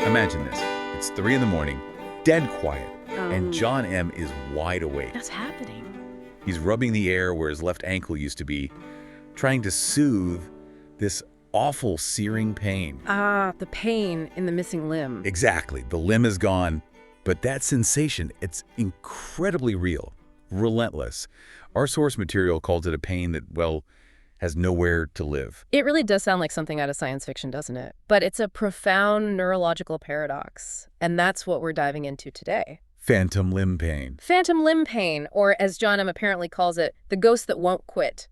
Imagine this. It's 3 in the morning, dead quiet, and Um, John M. is wide awake. What's happening? He's rubbing the air where his left ankle used to be, trying to soothe this awful searing pain. Ah, the pain in the missing limb. Exactly. The limb is gone, but that sensation, it's incredibly real, relentless. Our source material calls it a pain that, well, has nowhere to live. It really does sound like something out of science fiction, doesn't it? But it's a profound neurological paradox, and that's what we're diving into today. Phantom limb pain. Phantom limb pain, or as John M. apparently calls it, the ghost that won't quit.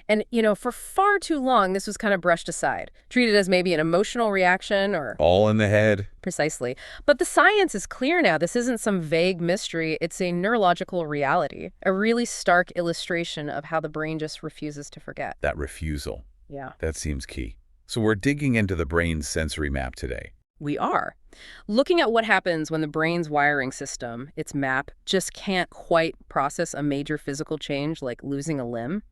And, for far too long, this was kind of brushed aside, treated as maybe an emotional reaction or All in the head. precisely. But the science is clear now. This isn't some vague mystery. It's a neurological reality, a really stark illustration of how the brain just refuses to forget. That refusal. Yeah. That seems key. So we're digging into the brain's sensory map today. We are. Looking at what happens when the brain's wiring system, its map, just can't quite process a major physical change like losing a limb.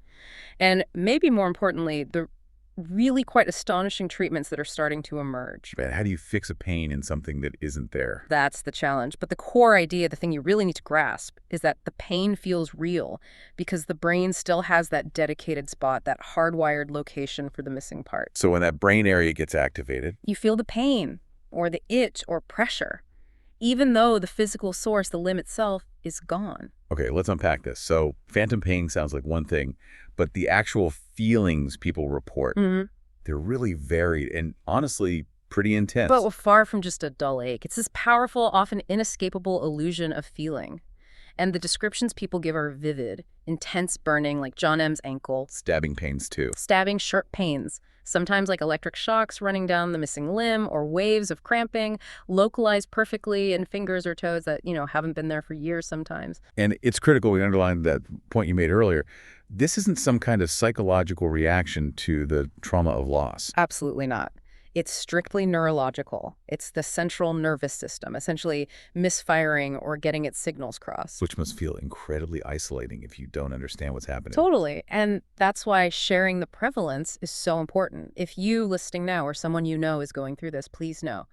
And maybe more importantly, the really quite astonishing treatments that are starting to emerge. But how do you fix a pain in something that isn't there? That's the challenge. But the core idea, the thing you really need to grasp, is that the pain feels real because the brain still has that dedicated spot, that hardwired location for the missing part. So when that brain area gets activated, You feel the pain or the itch or pressure, even though the physical source, the limb itself, is gone. okay, let's unpack this. So phantom pain sounds like one thing, but the actual feelings people report, they're really varied and honestly pretty intense. But we're far from just a dull ache. It's this powerful, often inescapable illusion of feeling. And the descriptions people give are vivid, intense burning like John M.'s ankle, Stabbing pains too. stabbing sharp pains, sometimes like electric shocks running down the missing limb or waves of cramping, localized perfectly in fingers or toes that, haven't been there for years sometimes. And it's critical, we underlined that point you made earlier. This isn't some kind of psychological reaction to the trauma of loss. Absolutely not. It's strictly neurological. It's the central nervous system, essentially misfiring or getting its signals crossed. Which must feel incredibly isolating if you don't understand what's happening. Totally. And that's why sharing the prevalence is so important. If you listening now or someone you know is going through this, please know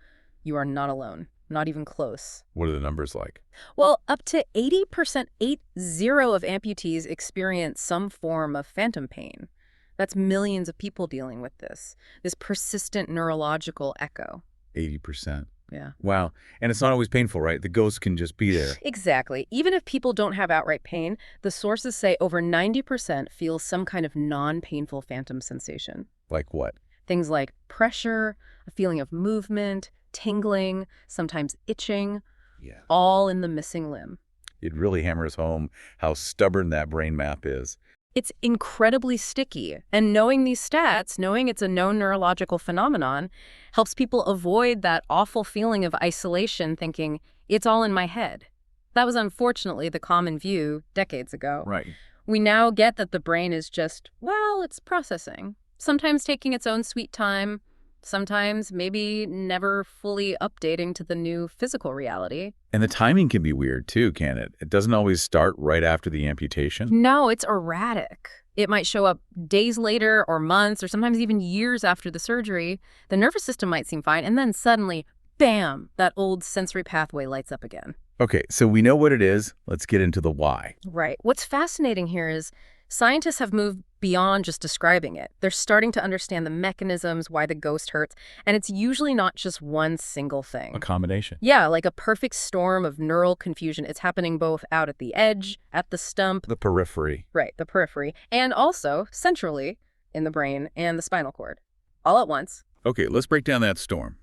you are not alone, not even close. What are the numbers like? Well, up to 80%, 80 of amputees experience some form of phantom pain. That's millions of people dealing with this persistent neurological echo. 80%. Yeah. Wow. And it's not always painful, right? The ghost can just be there. Exactly. Even if people don't have outright pain, the sources say over 90% feel some kind of non-painful phantom sensation. Like what? Things like pressure, a feeling of movement, tingling, sometimes itching, Yeah. all in the missing limb. It really hammers home how stubborn that brain map is. It's incredibly sticky, and knowing these stats, knowing it's a known neurological phenomenon, helps people avoid that awful feeling of isolation thinking, it's all in my head. That was unfortunately the common view decades ago. Right. We now get that the brain is just, it's processing, sometimes taking its own sweet time, sometimes maybe never fully updating to the new physical reality. And the timing can be weird too, can it? It doesn't always start right after the amputation. No, it's erratic. It might show up days later or months or sometimes even years after the surgery. The nervous system might seem fine, and then suddenly, bam, that old sensory pathway lights up again. Okay, so we know what it is. Let's get into the why. Right. What's fascinating here is scientists have moved beyond just describing it. They're starting to understand the mechanisms, why the ghost hurts, and it's usually not just one single thing. A combination. Yeah, like a perfect storm of neural confusion. It's happening both out at the edge, at the stump. The periphery. Right, the periphery, and also centrally in the brain and the spinal cord, all at once. Okay, let's break down that storm.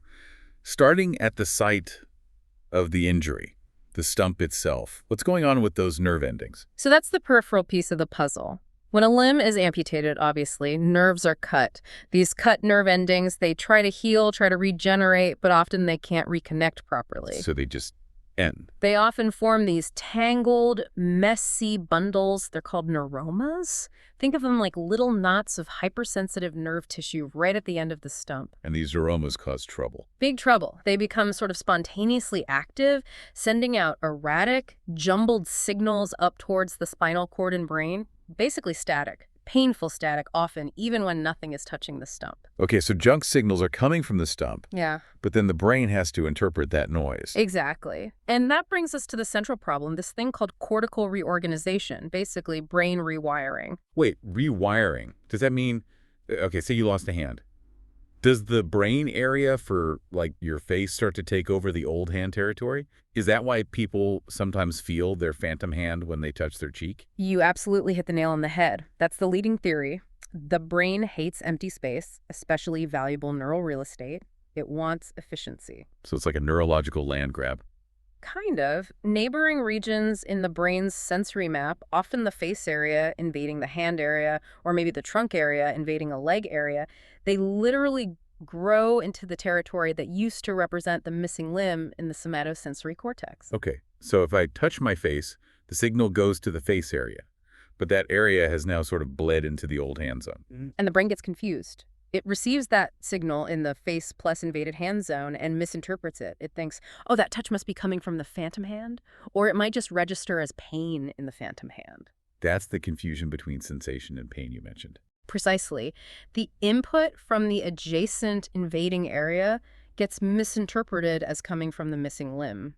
Starting at the site of the injury, the stump itself. What's going on with those nerve endings? So that's the peripheral piece of the puzzle. When a limb is amputated, obviously, nerves are cut. These cut nerve endings, they try to heal, try to regenerate, but often they can't reconnect properly. So they just end. They often form these tangled, messy bundles. They're called neuromas. Think of them like little knots of hypersensitive nerve tissue right at the end of the stump. And these neuromas cause trouble. Big trouble. They become sort of spontaneously active, sending out erratic, jumbled signals up towards the spinal cord and brain. Basically static. Painful static often, even when nothing is touching the stump. Okay, so junk signals are coming from the stump, Yeah. but then the brain has to interpret that noise. Exactly. And that brings us to the central problem, this thing called cortical reorganization, basically brain rewiring. Wait, rewiring. Does that mean, okay, say you lost a hand. Does the brain area for, like, your face start to take over the old hand territory? Is that why people sometimes feel their phantom hand when they touch their cheek? You absolutely hit the nail on the head. That's the leading theory. The brain hates empty space, especially valuable neural real estate. It wants efficiency. So it's like a neurological land grab. Kind of. Neighboring regions in the brain's sensory map, often the face area invading the hand area, or maybe the trunk area invading a leg area, they literally grow into the territory that used to represent the missing limb in the somatosensory cortex. Okay, so if I touch my face, the signal goes to the face area, but that area has now sort of bled into the old hand zone. And the brain gets confused. It receives that signal in the face plus invaded hand zone and misinterprets it. It thinks, oh, that touch must be coming from the phantom hand, or it might just register as pain in the phantom hand. That's the confusion between sensation and pain you mentioned. Precisely. The input from the adjacent invading area gets misinterpreted as coming from the missing limb.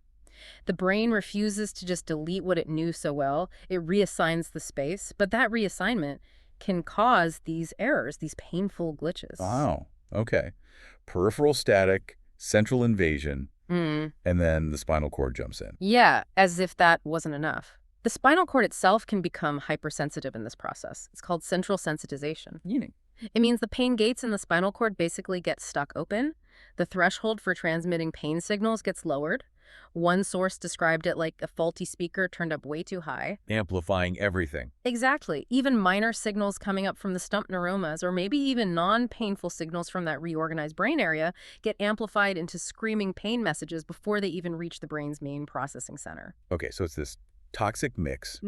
The brain refuses to just delete what it knew so well. It reassigns the space, but that reassignment can cause these errors, these painful glitches. Wow, okay. Peripheral static, central invasion, and then the spinal cord jumps in. Yeah, as if that wasn't enough. The spinal cord itself can become hypersensitive in this process. It's called central sensitization. Meaning? It means the pain gates in the spinal cord basically get stuck open. The threshold for transmitting pain signals gets lowered. One source described it like a faulty speaker turned up way too high. Amplifying everything. Exactly. Even minor signals coming up from the stump neuromas, or maybe even non-painful signals from that reorganized brain area, get amplified into screaming pain messages before they even reach the brain's main processing center. Okay, so it's this toxic mix.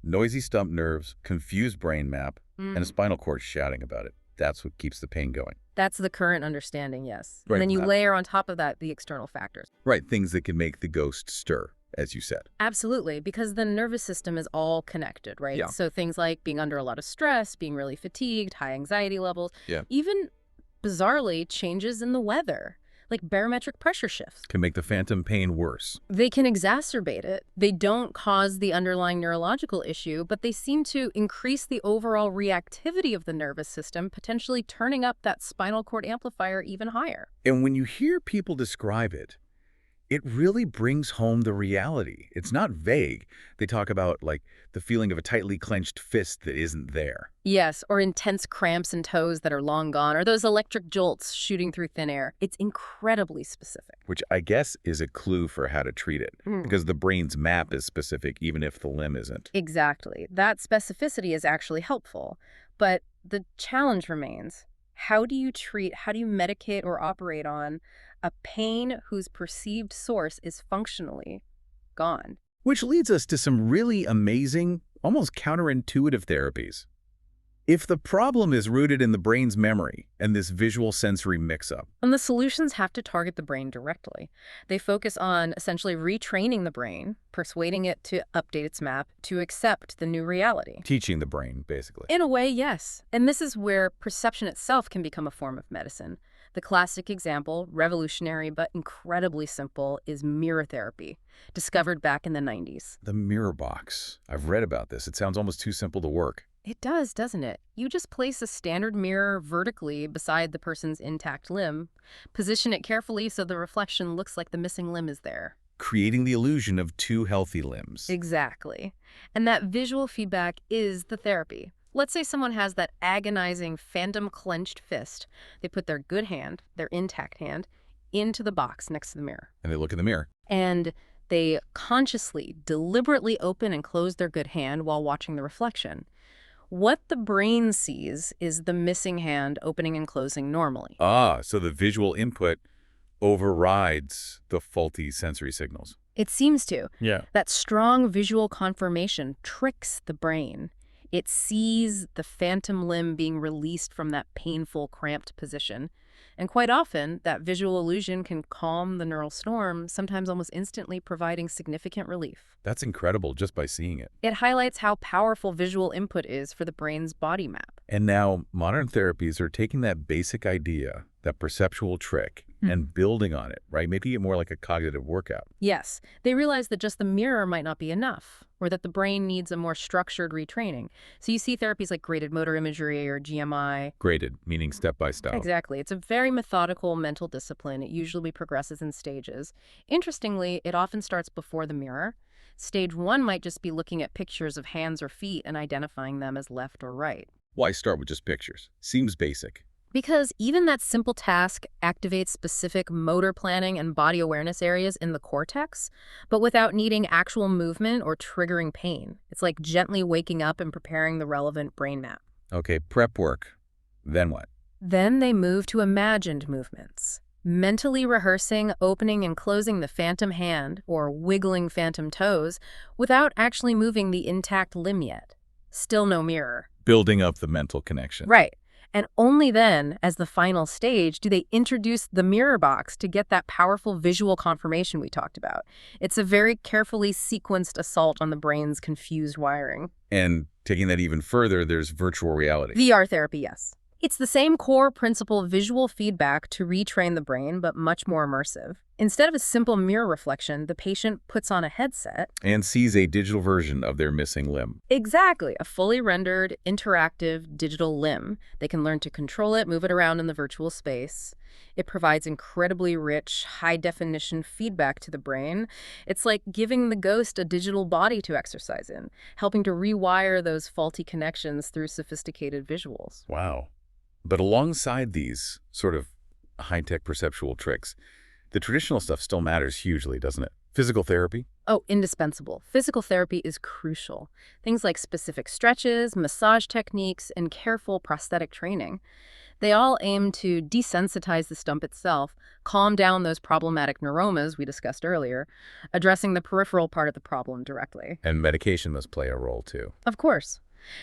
Noisy stump nerves, confused brain map, and a spinal cord shouting about it. That's what keeps the pain going. That's the current understanding, yes. Right. And then you layer on top of that the external factors. Right, things that can make the ghost stir, as you said. Absolutely, because the nervous system is all connected, right? Yeah. So things like being under a lot of stress, being really fatigued, high anxiety levels, Yeah. even bizarrely changes in the weather, like barometric pressure shifts. Can make the phantom pain worse. They can exacerbate it. They don't cause the underlying neurological issue, but they seem to increase the overall reactivity of the nervous system, potentially turning up that spinal cord amplifier even higher. And when you hear people describe it, it really brings home the reality. It's not vague. They talk about, like, the feeling of a tightly clenched fist that isn't there. Yes, or intense cramps in toes that are long gone, or those electric jolts shooting through thin air. It's incredibly specific. Which I guess is a clue for how to treat it, because the brain's map is specific even if the limb isn't. Exactly. That specificity is actually helpful. But the challenge remains. How do you medicate or operate on a pain whose perceived source is functionally gone? Which leads us to some really amazing, almost counterintuitive therapies. If the problem is rooted in the brain's memory and this visual sensory mix-up, And the solutions have to target the brain directly. They focus on essentially retraining the brain, persuading it to update its map to accept the new reality. teaching the brain, basically. In a way, yes. And this is where perception itself can become a form of medicine. The classic example, revolutionary but incredibly simple, is mirror therapy, discovered back in the 90s. The mirror box. I've read about this. It sounds almost too simple to work. It does, doesn't it? You just place a standard mirror vertically beside the person's intact limb, position it carefully so the reflection looks like the missing limb is there. Creating the illusion of two healthy limbs. Exactly. And that visual feedback is the therapy. Let's say someone has that agonizing phantom clenched fist. They put their good hand, their intact hand, into the box next to the mirror. And they look in the mirror. And they consciously, deliberately open and close their good hand while watching the reflection. What the brain sees is the missing hand opening and closing normally. Ah, so the visual input overrides the faulty sensory signals. It seems to. Yeah. That strong visual confirmation tricks the brain. It sees the phantom limb being released from that painful, cramped position. And quite often, that visual illusion can calm the neural storm, sometimes almost instantly providing significant relief. That's incredible just by seeing it. It highlights how powerful visual input is for the brain's body map. And now modern therapies are taking that basic idea, that perceptual trick, and building on it, right? Making it more like a cognitive workout. Yes, they realize that just the mirror might not be enough, or that the brain needs a more structured retraining. So you see therapies like graded motor imagery or GMI. Graded, meaning step by step. Exactly. It's a very methodical mental discipline. It usually progresses in stages. Interestingly, it often starts before the mirror. Stage 1 might just be looking at pictures of hands or feet and identifying them as left or right. Why start with just pictures? Seems basic. Because even that simple task activates specific motor planning and body awareness areas in the cortex, but without needing actual movement or triggering pain. It's like gently waking up and preparing the relevant brain map. Okay, prep work. Then what? Then they move to imagined movements. Mentally rehearsing opening and closing the phantom hand or wiggling phantom toes without actually moving the intact limb yet. Still no mirror. Building up the mental connection. Right. And only then, as the final stage, do they introduce the mirror box to get that powerful visual confirmation we talked about. It's a very carefully sequenced assault on the brain's confused wiring. And taking that even further, there's virtual reality. VR therapy, yes. It's the same core principle visual feedback to retrain the brain, but much more immersive. Instead of a simple mirror reflection, the patient puts on a headset And sees a digital version of their missing limb. Exactly, a fully rendered, interactive digital limb. They can learn to control it, move it around in the virtual space. It provides incredibly rich, high-definition feedback to the brain. It's like giving the ghost a digital body to exercise in, helping to rewire those faulty connections through sophisticated visuals. Wow. But alongside these sort of high-tech perceptual tricks, the traditional stuff still matters hugely, doesn't it? Physical therapy? Oh, indispensable. Physical therapy is crucial. Things like specific stretches, massage techniques, and careful prosthetic training. They all aim to desensitize the stump itself, calm down those problematic neuromas we discussed earlier, addressing the peripheral part of the problem directly. And medication must play a role, too. Of course.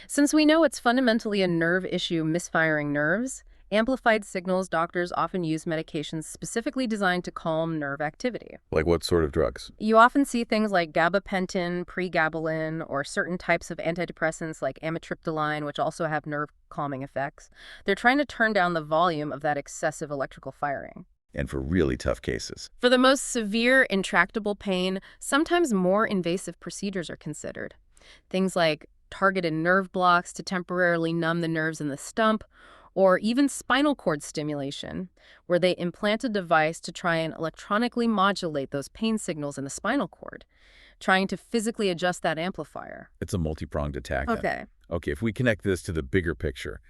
Since we know it's fundamentally a nerve issue misfiring nerves, amplified signals doctors often use medications specifically designed to calm nerve activity. Like what sort of drugs? You often see things like gabapentin, pregabalin, or certain types of antidepressants like amitriptyline, which also have nerve calming effects. They're trying to turn down the volume of that excessive electrical firing. And for really tough cases. For the most severe, intractable pain, sometimes more invasive procedures are considered. Things like targeted nerve blocks to temporarily numb the nerves in the stump, or even spinal cord stimulation, where they implant a device to try and electronically modulate those pain signals in the spinal cord, trying to physically adjust that amplifier. It's a multi-pronged attack. then. Okay. Okay, if we connect this to the bigger picture,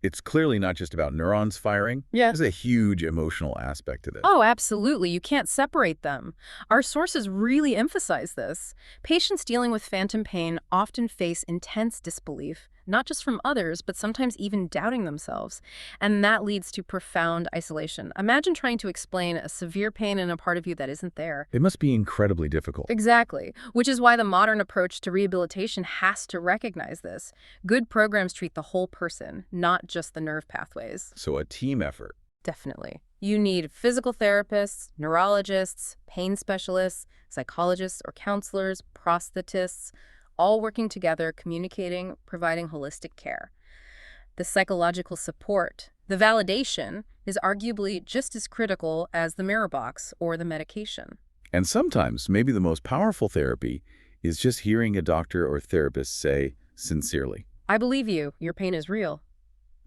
it's clearly not just about neurons firing. Yeah. There's a huge emotional aspect to this. Oh, absolutely. You can't separate them. Our sources really emphasize this. Patients dealing with phantom pain often face intense disbelief, not just from others, but sometimes even doubting themselves. And that leads to profound isolation. Imagine trying to explain a severe pain in a part of you that isn't there. It must be incredibly difficult. Exactly, which is why the modern approach to rehabilitation has to recognize this. Good programs treat the whole person, not just the nerve pathways. So a team effort. Definitely. You need physical therapists, neurologists, pain specialists, psychologists or counselors, prosthetists, all working together, communicating, providing holistic care. The psychological support, the validation, is arguably just as critical as the mirror box or the medication. And sometimes, maybe the most powerful therapy is just hearing a doctor or therapist say, sincerely, I believe you. Your pain is real.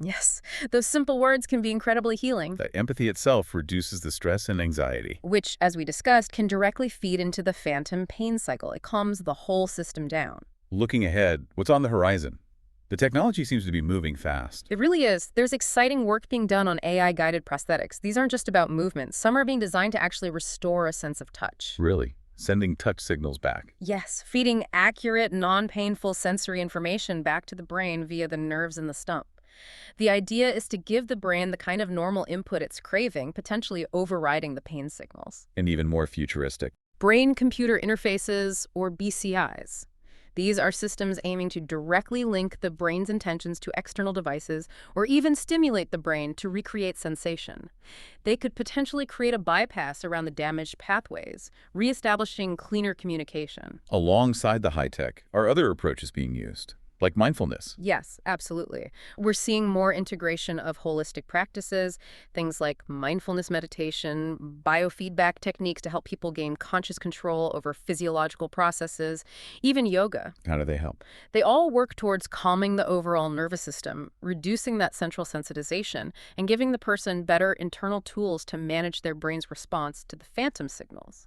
Yes, those simple words can be incredibly healing, that empathy itself reduces the stress and anxiety. which, as we discussed, can directly feed into the phantom pain cycle. It calms the whole system down. Looking ahead, what's on the horizon? The technology seems to be moving fast. It really is. There's exciting work being done on AI-guided prosthetics. These aren't just about movement. Some are being designed to actually restore a sense of touch. Really, sending touch signals back. Yes, feeding accurate, non-painful sensory information back to the brain via the nerves in the stump. The idea is to give the brain the kind of normal input it's craving, potentially overriding the pain signals. And even more futuristic. Brain-computer interfaces, or BCIs. These are systems aiming to directly link the brain's intentions to external devices or even stimulate the brain to recreate sensation. They could potentially create a bypass around the damaged pathways, reestablishing cleaner communication. Alongside the high tech, are other approaches being used, like mindfulness? Yes, absolutely. We're seeing more integration of holistic practices, things like mindfulness meditation, biofeedback techniques to help people gain conscious control over physiological processes, even yoga. How do they help? They all work towards calming the overall nervous system, reducing that central sensitization, and giving the person better internal tools to manage their brain's response to the phantom signals.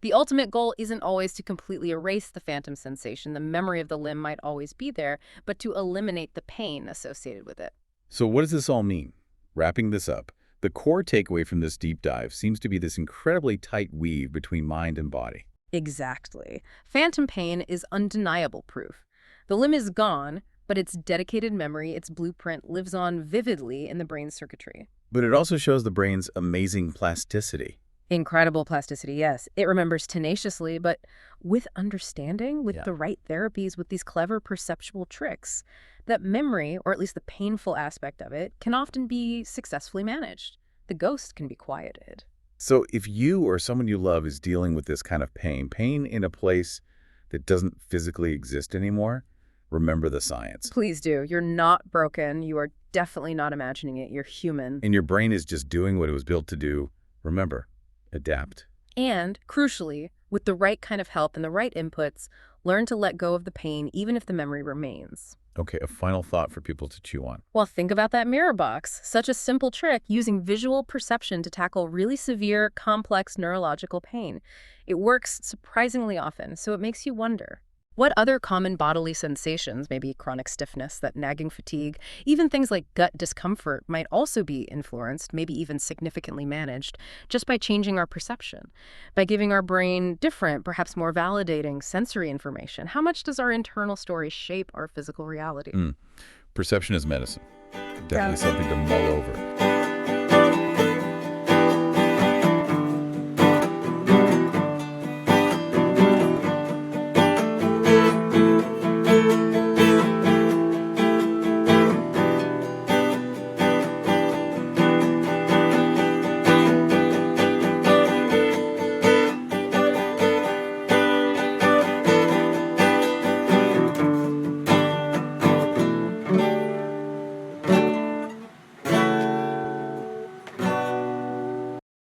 The ultimate goal isn't always to completely erase the phantom sensation. The memory of the limb might always be there, but to eliminate the pain associated with it. So what does this all mean? Wrapping this up, the core takeaway from this deep dive seems to be this incredibly tight weave between mind and body. Exactly. Phantom pain is undeniable proof. The limb is gone, but its dedicated memory, its blueprint, lives on vividly in the brain's circuitry. But it also shows the brain's amazing plasticity. Incredible plasticity, yes. It remembers tenaciously, but with understanding, with Yeah. the right therapies, with these clever perceptual tricks, that memory, or at least the painful aspect of it, can often be successfully managed. The ghost can be quieted. So if you or someone you love is dealing with this kind of pain in a place that doesn't physically exist anymore, remember the science. Please do. You're not broken. You are definitely not imagining it. You're human. And your brain is just doing what it was built to do. Remember, adapt. And, crucially, with the right kind of help and the right inputs, learn to let go of the pain even if the memory remains. Okay, a final thought for people to chew on. Well, think about that mirror box. Such a simple trick using visual perception to tackle really severe, complex neurological pain. It works surprisingly often, so it makes you wonder. What other common bodily sensations, maybe chronic stiffness, that nagging fatigue, even things like gut discomfort might also be influenced, maybe even significantly managed, just by changing our perception, by giving our brain different, perhaps more validating sensory information? How much does our internal story shape our physical reality? Perception is medicine. Definitely something to mull over.